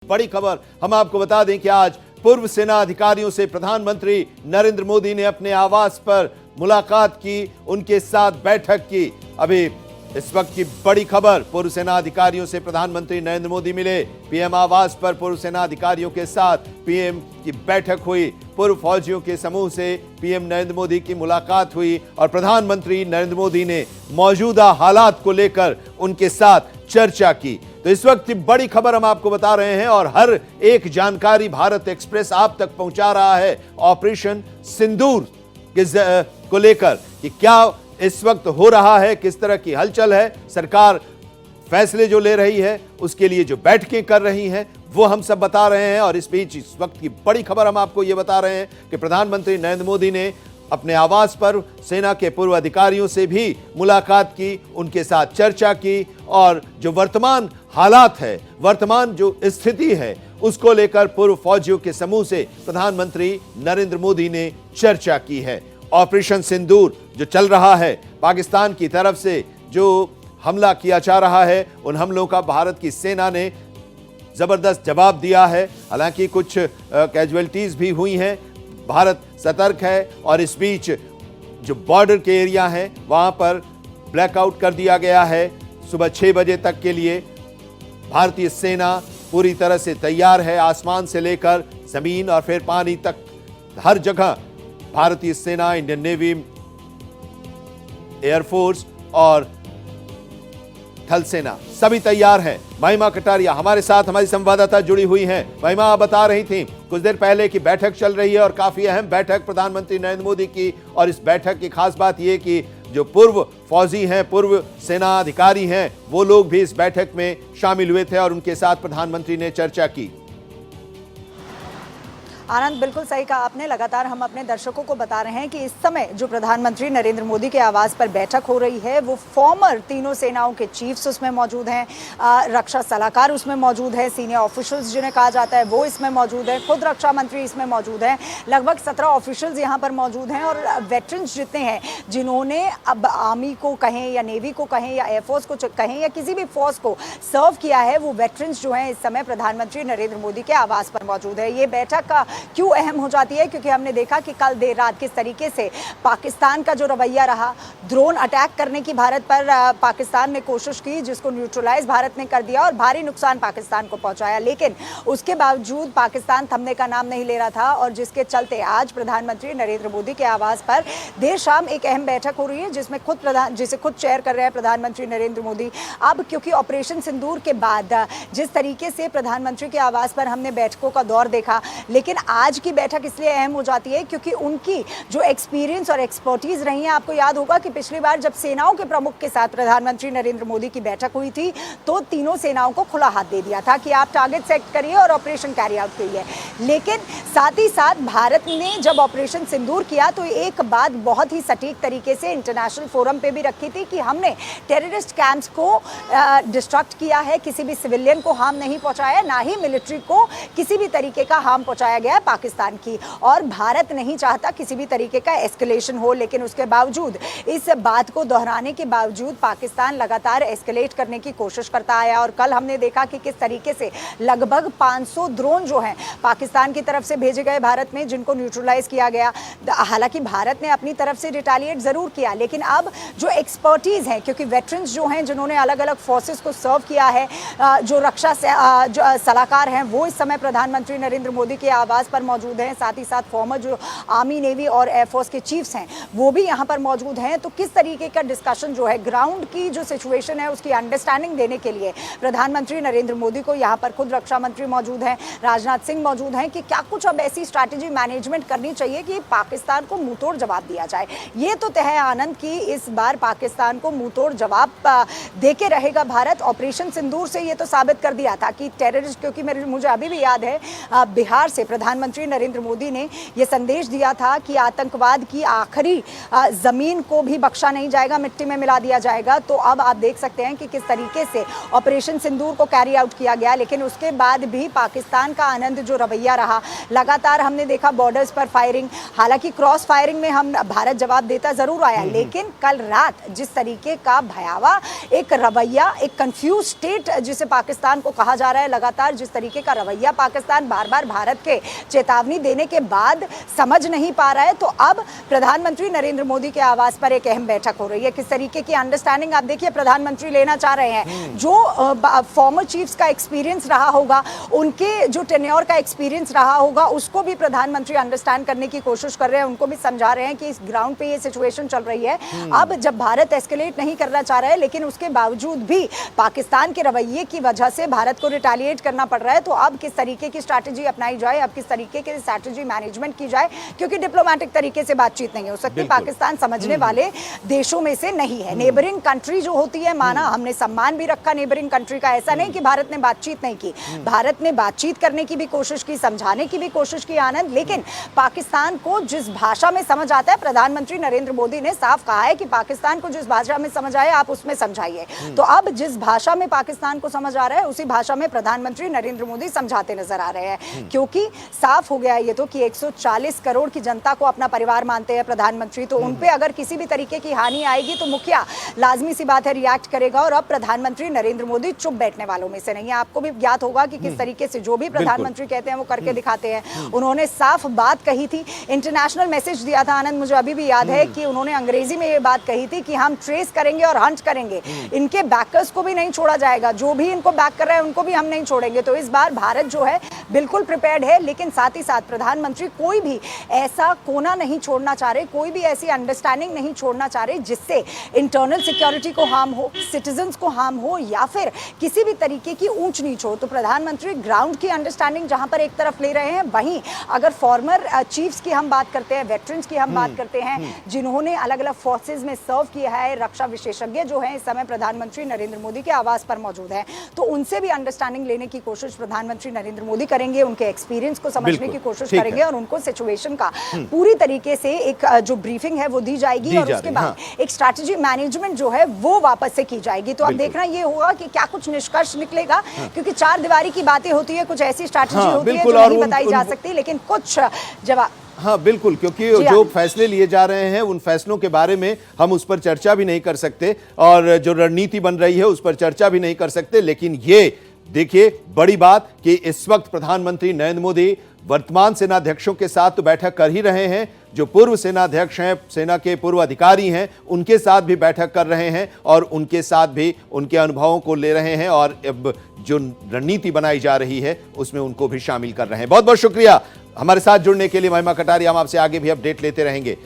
बड़ी खबर हम आपको बता दें कि आज पूर्व सेना अधिकारियों से प्रधानमंत्री नरेंद्र मोदी ने अपने आवास पर मुलाकात की, उनके साथ बैठक की। अभी इस वक्त की बड़ी खबर, पूर्व सेना अधिकारियों से प्रधानमंत्री नरेंद्र मोदी मिले। पीएम आवास पर पूर्व सेना अधिकारियों के साथ पीएम की बैठक हुई। पूर्व फौजियों के समूह से पीएम नरेंद्र मोदी की मुलाकात हुई और प्रधानमंत्री नरेंद्र मोदी ने मौजूदा हालात को लेकर उनके साथ चर्चा की। तो इस वक्त की बड़ी खबर हम आपको बता रहे हैं और हर एक जानकारी भारत एक्सप्रेस आप तक पहुंचा रहा है ऑपरेशन सिंदूर को लेकर कि क्या इस वक्त हो रहा है, किस तरह की हलचल है, सरकार फैसले जो ले रही है उसके लिए जो बैठकें कर रही हैं वो हम सब बता रहे हैं। और इस बीच इस वक्त की बड़ी खबर हम आपको ये बता रहे हैं कि प्रधानमंत्री नरेंद्र मोदी ने अपने आवास पर सेना के पूर्व अधिकारियों से भी मुलाकात की, उनके साथ चर्चा की और जो वर्तमान हालात है, वर्तमान जो स्थिति है उसको लेकर पूर्व फौजियों के समूह से प्रधानमंत्री नरेंद्र मोदी ने चर्चा की है। ऑपरेशन सिंदूर जो चल रहा है, पाकिस्तान की तरफ से जो हमला किया जा रहा है, उन हमलों का भारत की सेना ने जबरदस्त जवाब दिया है। हालांकि कुछ कैजुअलिटीज भी हुई हैं, भारत सतर्क है और इस बीच जो बॉर्डर के एरिया हैं वहां पर ब्लैकआउट कर दिया गया है। सुबह 6 बजे तक के लिए भारतीय सेना पूरी तरह से तैयार है। आसमान से लेकर जमीन और फिर पानी तक हर जगह भारतीय सेना, इंडियन नेवी, एयरफोर्स और थल सेना सभी तैयार हैं। महिमा कटारिया हमारे साथ, हमारी संवाददाता जुड़ी हुई हैं। महिमा, आप बता रही थी कुछ देर पहले कि बैठक चल रही है और काफी अहम बैठक प्रधानमंत्री नरेंद्र मोदी की, और इस बैठक की खास बात यह कि जो पूर्व फौजी हैं, पूर्व सेना अधिकारी हैं, वो लोग भी इस बैठक में शामिल हुए थे और उनके साथ प्रधानमंत्री ने चर्चा की। आनंद, बिल्कुल सही कहा आपने। लगातार हम अपने दर्शकों को बता रहे हैं कि इस समय जो प्रधानमंत्री नरेंद्र मोदी के आवास पर बैठक हो रही है वो फॉर्मर तीनों सेनाओं के चीफ्स उसमें मौजूद हैं, रक्षा सलाहकार उसमें मौजूद है, सीनियर ऑफिशियल्स जिन्हें कहा जाता है वो इसमें मौजूद है, खुद रक्षा मंत्री इसमें मौजूद हैं, लगभग 17 ऑफिशियल्स यहाँ पर मौजूद हैं और वेटरन्स जितने हैं जिन्होंने अब आर्मी को कहें या नेवी को कहें या एयरफोर्स को कहें या किसी भी फोर्स को सर्व किया है, वो वेटरन्स जो हैं इस समय प्रधानमंत्री नरेंद्र मोदी के आवास पर मौजूद है। ये बैठक का क्यों अहम हो जाती है? क्योंकि हमने देखा कि कल देर रात किस तरीके से पाकिस्तान का जो रवैया रहा, ड्रोन अटैक करने की भारत पर पाकिस्तान ने कोशिश की, जिसको न्यूट्रलाइज भारत ने कर दिया और भारी नुकसान पाकिस्तान को पहुंचाया, लेकिन उसके बावजूद पाकिस्तान थमने का नाम नहीं ले रहा था और जिसके चलते आज प्रधानमंत्री नरेंद्र मोदी के आवास पर देर शाम एक अहम बैठक हो रही है जिसे खुद चेयर कर रहे हैं प्रधानमंत्री नरेंद्र मोदी। अब क्योंकि ऑपरेशन सिंदूर के बाद जिस तरीके से प्रधानमंत्री के आवास पर हमने बैठकों का दौर देखा, लेकिन आज की बैठक इसलिए अहम हो जाती है क्योंकि उनकी जो एक्सपीरियंस और एक्सपर्टीज रही है। आपको याद होगा कि पिछली बार जब सेनाओं के प्रमुख के साथ प्रधानमंत्री नरेंद्र मोदी की बैठक हुई थी तो तीनों सेनाओं को खुला हाथ दे दिया था कि आप टारगेट सेट करिए और ऑपरेशन कैरी आउट करिए, लेकिन साथ ही साथ भारत ने जब ऑपरेशन सिंदूर किया तो एक बात बहुत ही सटीक तरीके से इंटरनेशनल फोरम पे भी रखी थी कि हमने टेररिस्ट कैंप्स को डिस्ट्रक्ट किया है, किसी भी सिविलियन को हार्म नहीं पहुंचाया, ना ही मिलिट्री को किसी भी तरीके का हार्म पहुंचाया गया है पाकिस्तान की, और भारत नहीं चाहता किसी भी तरीके का एस्केलेशन हो। लेकिन उसके बावजूद, इस बात को दोहराने के बावजूद पाकिस्तान लगातार एस्केलेट करने की कोशिश करता आया और कल हमने देखा कि किस तरीके से लगभग 500 ड्रोन जो हैं पाकिस्तान की तरफ से भेजे गए भारत में, जिनको न्यूट्रलाइज किया गया। हालांकि भारत ने अपनी तरफ से रिटेलिएट जरूर किया, लेकिन अब जो एक्सपर्टीज है, क्योंकि वेटरन्स जो हैं जिन्होंने अलग अलग फोर्सेस को सर्व किया है, जो रक्षा सलाहकार हैं वो इस समय प्रधानमंत्री नरेंद्र मोदी के आवास पर मौजूद हैं, साथ ही साथ फॉर्मर जो आर्मी, नेवी और एयरफोर्स के चीफ्स हैं वो भी यहाँ पर मौजूद हैं। तो किस तरीके का डिस्कशन जो है, ग्राउंड की जो सिचुएशन है उसकी अंडरस्टैंडिंग देने के लिए प्रधानमंत्री नरेंद्र मोदी को यहाँ पर खुद रक्षा मंत्री मौजूद हैं, राजनाथ सिंह मौजूद हैं, कि क्या कुछ अब ऐसी स्ट्रैटेजी मैनेजमेंट करनी चाहिए कि पाकिस्तान को मुंहतोड़ जवाब दिया जाए। ये तो तय है आनंद की इस बार पाकिस्तान को मुंहतोड़ जवाब देके रहेगा भारत। ऑपरेशन सिंदूर से ये तो साबित कर दिया था कि टेररिस्ट, क्योंकि मुझे अभी भी याद है बिहार से प्रधानमंत्री नरेंद्र मोदी ने ये संदेश दिया था कि आतंकवाद की आखिरी जमीन को भी बख्शा नहीं जाएगा, मिट्टी में मिला दिया जाएगा। तो अब आप देख सकते हैं कि किस तरीके से ऑपरेशन सिंदूर को कैरी आउट किया गया, लेकिन उसके बाद भी पाकिस्तान का आनंद जो रवैया रहा, लगातार हमने देखा बॉर्डर्स पर फायरिंग, हालांकि क्रॉस फायरिंग में हम भारत जवाब देता जरूर आया, लेकिन कल रात जिस तरीके का भयावह एक रवैया, एक कंफ्यूज स्टेट जिसे पाकिस्तान को कहा जा रहा है, लगातार जिस तरीके का रवैया पाकिस्तान बार बार भारत के चेतावनी देने के बाद समझ नहीं पा रहा है। तो अब प्रधानमंत्री नरेंद्र मोदी के आवास पर एक अहम बैठक हो रही है। किस तरीके की अंडरस्टैंडिंग आप देखिए प्रधानमंत्री लेना चाह रहे हैं। जो फॉर्मर चीफ्स का एक्सपीरियंस रहा होगा, उनके जो टेन्योर का एक्सपीरियंस रहा होगा, उसको भी प्रधानमंत्री अंडरस्टैंड करने की कोशिश कर रहे हैं, उनको भी समझा रहे हैं कि इस ग्राउंड पे ये सिचुएशन चल रही है। अब जब भारत एस्केलेट नहीं करना चाह रहा है, लेकिन उसके बावजूद भी पाकिस्तान के रवैये की वजह से भारत को रिटेलिएट करना पड़ रहा है, तो अब किस तरीके की स्ट्रैटेजी अपनाई जाए, अब किस तरीके की स्ट्रैटेजी मैनेजमेंट की जाए, क्योंकि डिप्लोमेटिक तरीके से बातचीत नहीं हो सकती। पाकिस्तान समझने वाले देशों में से नहीं है। नेबरिंग कंट्री जो होती है, माना हमने सम्मान भी रखा नेबरिंग कंट्री का, ऐसा नहीं कि भारत ने बातचीत नहीं की, भारत ने बातचीत करने की भी कोशिश की, समझाने की भी कोशिश की आनंद, लेकिन पाकिस्तान को जिस भाषा में समझ आता है, प्रधानमंत्री नरेंद्र मोदी ने साफ कहा है कि पाकिस्तान को जिस भाषा में समझ आए आप उसमें समझाइए। तो अब जिस भाषा में पाकिस्तान को समझ आ रहा है, उसी भाषा में प्रधानमंत्री नरेंद्र मोदी समझाते नजर आ रहे हैं, क्योंकि साफ हो गया है ये तो कि 140 करोड़ की जनता को अपना परिवार मानते हैं प्रधानमंत्री, तो उन पे अगर किसी भी तरीके की हानि आएगी तो मुखिया लाजमी सी बात है रिएक्ट करेगा। और अब प्रधानमंत्री नरेंद्र मोदी चुप बैठने वालों में से नहीं है। आपको भी ज्ञात होगा कि किस तरीके से जो भी प्रधानमंत्री कहते हैं वो करके दिखाते हैं। उन्होंने साफ बात कही थी, इंटरनेशनल मैसेज दिया था आनंद, मुझे अभी भी याद है कि उन्होंने अंग्रेजी में ये बात कही थी कि हम ट्रेस करेंगे और हंट करेंगे, इनके बैकर्स को भी नहीं छोड़ा जाएगा, जो भी इनको बैक कर रहा है उनको भी हम नहीं छोड़ेंगे। तो इस बार भारत जो है बिल्कुल प्रिपेयर्ड है, लेकिन साथ ही साथ प्रधानमंत्री कोई भी ऐसा कोना नहीं छोड़ना चाह रहे, कोई भी ऐसी अंडरस्टैंडिंग नहीं छोड़ना चाह रहे जिससे इंटरनल सिक्योरिटी को हार्म हो, सिटीजन्स को हार्म हो, या फिर किसी भी तरीके की ऊंच नीच हो। तो प्रधानमंत्री ग्राउंड की अंडरस्टैंडिंग जहां पर एक तरफ ले रहे हैं, वहीं अगर फॉर्मर चीफ्स की हम बात करते हैं, वेटरन्स की हम बात करते हैं, जिन्होंने अलग अलग फोर्सेज में सर्व किया है, रक्षा विशेषज्ञ जो हैं इस समय प्रधानमंत्री नरेंद्र मोदी के आवास पर मौजूद हैं, तो उनसे भी अंडरस्टैंडिंग लेने की कोशिश प्रधानमंत्री नरेंद्र मोदी करेंगे, उनके एक्सपीरियंस को समझने की कोशिश करेंगे और उनको सिचुएशन का पूरी तरीके से एक जो ब्रीफिंग है वो दी जाएगी और उसके बाद एक स्ट्रैटेजी मैनेजमेंट जो है वो वापस से की जाएगी। तो अब देखना ये होगा कि क्या कुछ निष्कर्ष निकलेगा, क्योंकि चार दीवारी की बातें होती है, कुछ ऐसी स्ट्रैटेजी होती है जो नहीं बताई जा सकती, लेकिन कुछ जवाब। हाँ बिल्कुल, क्योंकि जो फैसले लिए जा रहे हैं उन फैसलों के बारे में हम उस पर चर्चा भी नहीं कर सकते और जो रणनीति बन रही है उस पर चर्चा भी नहीं कर सकते। लेकिन ये देखिए बड़ी बात कि इस वक्त प्रधानमंत्री नरेंद्र मोदी वर्तमान सेनाध्यक्षों के साथ तो बैठक कर ही रहे हैं, जो पूर्व सेनाध्यक्ष हैं, सेना के पूर्व अधिकारी हैं, उनके साथ भी बैठक कर रहे हैं और उनके साथ भी उनके अनुभवों को ले रहे हैं और अब जो रणनीति बनाई जा रही है उसमें उनको भी शामिल कर रहे हैं। बहुत बहुत शुक्रिया हमारे साथ जुड़ने के लिए महिमा कटारिया। हम आपसे आगे भी अपडेट लेते रहेंगे।